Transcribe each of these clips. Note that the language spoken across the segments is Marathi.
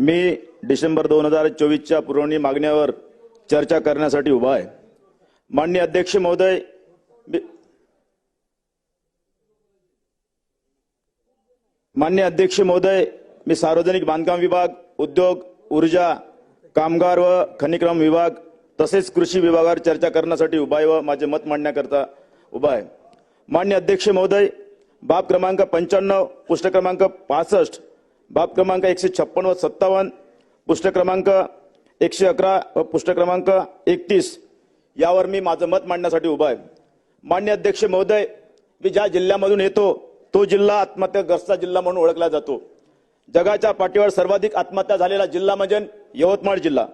मी डिसेंबर 2024च्या पुरवणी मागण्यावर चर्चा करण्यासाठी उभा आहे। माननीय अध्यक्ष महोदय, मी सार्वजनिक बांधकाम विभाग, उद्योग, ऊर्जा, कामगार व खनिक्रम विभाग तसेच कृषी विभागावर चर्चा करण्यासाठी उभा आहे व माझे मत मांडण्याकरता उभा आहे। माननीय अध्यक्ष महोदय, बाब क्रमांक 95, पुष्ट क्रमांक 65, बाब क्रमांक 156 व 57, पुष्ट क्रमांक 111 व पुष्ट क्रमांक 31 यावर मी माझं मत मांडण्यासाठी उभा आहे। माननीय अध्यक्ष महोदय, मी ज्या जिल्ह्यामधून येतो तो जिल्हा आत्महत्याग्रस्त जिल्हा म्हणून ओळखला जातो। जगाच्या पाठीवर सर्वाधिक आत्महत्या झालेला जिल्हा म्हणजे यवतमाळ जिल्हा।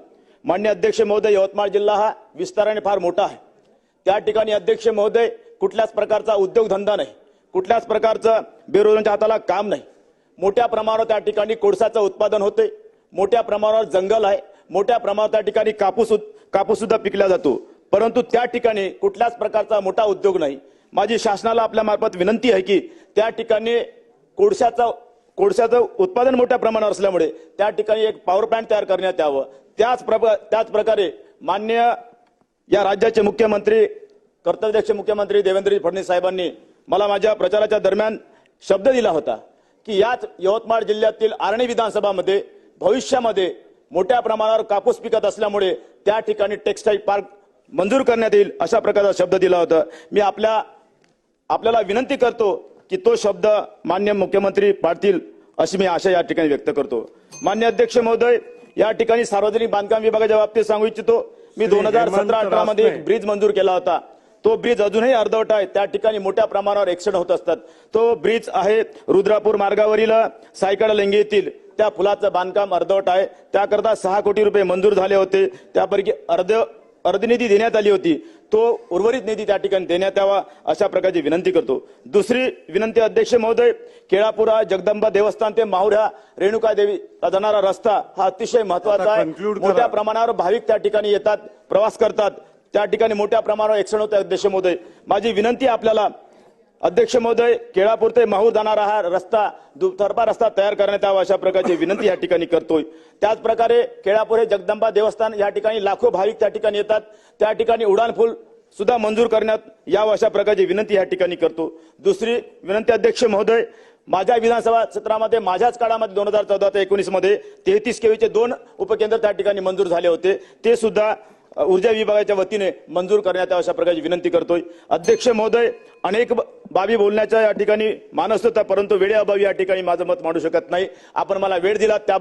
माननीय अध्यक्ष महोदय, यवतमाळ जिल्हा हा विस्ताराने फार मोठा आहे। त्या ठिकाणी अध्यक्ष महोदय कुठल्याच प्रकारचा उद्योगधंदा नाही, कुठल्याच प्रकारचं बेरोजगारांच्या हाताला काम नाही। मोठ्या प्रमाणावर त्या ठिकाणी कोळशाचं उत्पादन होते, मोठ्या प्रमाणावर जंगल आहे, मोठ्या प्रमाणावर त्या ठिकाणी कापूस सुद्धा पिकला जातो, परंतु त्या ठिकाणी कुठल्याच प्रकारचा मोठा उद्योग नाही। माझी शासनाला आपल्या मार्फत विनंती आहे की त्या ठिकाणी कोळशाचं उत्पादन मोठ्या प्रमाणावर असल्यामुळे त्या ठिकाणी एक पॉवर प्लांट तयार करण्यात यावं। त्याच प्रकारे माननीय या राज्याचे मुख्यमंत्री, कर्तव्यदक्ष मुख्यमंत्री देवेंद्र फडणवीस साहेबांनी मला माझ्या प्रचाराच्या दरम्यान शब्द दिला होता की याच यवतमाळ जिल्ह्यातील आर्णी विधानसभामध्ये भविष्यामध्ये मोठ्या प्रमाणावर कापूस पिकत असल्यामुळे त्या ठिकाणी टेक्सटाईल पार्क मंजूर करण्यात येईल अशा प्रकारचा शब्द दिला होता। मी आपल्याला विनंती करतो की तो शब्द माननीय मुख्यमंत्री पाळतील अशी मी आशा या ठिकाणी व्यक्त करतो। माननीय अध्यक्ष महोदय, या ठिकाणी सार्वजनिक बांधकाम विभागाच्या बाबतीत सांगू इच्छितो, मी 2017-18 मध्ये एक ब्रिज मंजूर केला होता। तो ब्रिज अजूनही अर्धवट आहे, त्या ठिकाणी मोठ्या प्रमाणावर ऍक्सिडेंट होत असतात। तो ब्रिज आहे रुद्रापूर मार्गावरील सायकाळा लेंगी येथील, त्या पुलाचं बांधकाम अर्धवट आहे। त्याकरता 6 कोटी रुपये मंजूर झाले होते, त्यापैकी अर्धी निधी देण्यात आली होती, तो उर्वरित निधी त्या ठिकाणी देण्यात यावा अशा प्रकारची विनंती करतो। दुसरी विनंती अध्यक्ष महोदय, केळापुरा जगदंबा देवस्थान ते माहुरा रेणुका देवी जाणारा रस्ता हा अतिशय महत्त्वाचा आहे। मोठ्या प्रमाणावर भाविक त्या ठिकाणी येतात, प्रवास करतात, त्या ठिकाणी मोठ्या प्रमाणावर ऍक्सिडेंट होते। अध्यक्ष महोदय, माझी विनंती आपल्याला अध्यक्ष महोदय, केळापूर ते माहूर जाणारा हा रस्ता दुतर्फा रस्ता तयार करण्यात यावा अशा प्रकारची विनंती या ठिकाणी करतोय। त्याच प्रकारे केळापूर हे जगदंबा देवस्थान या ठिकाणी लाखो भाविक त्या ठिकाणी येतात, त्या ठिकाणी उडानपूल सुद्धा मंजूर करण्यात यावं अशा प्रकारची विनंती या ठिकाणी करतो। दुसरी विनंती अध्यक्ष महोदय, माझ्या विधानसभा क्षेत्रामध्ये माझ्याच काळामध्ये 2014 ते 19 मध्ये 33 केवीचे 2 उपकेंद्र त्या ठिकाणी मंजूर झाले होते, ते सुद्धा ऊर्जा विभागाच्या वतीने मंजूर करण्यात यावं अशा प्रकारची विनंती करतोय। अध्यक्ष महोदय, अनेक बाबी बोलण्याच्या या ठिकाणी मानस होता, परंतु वेळेअभावी या ठिकाणी माझं मत मांडू शकत नाही। आपण मला वेळ दिला त्या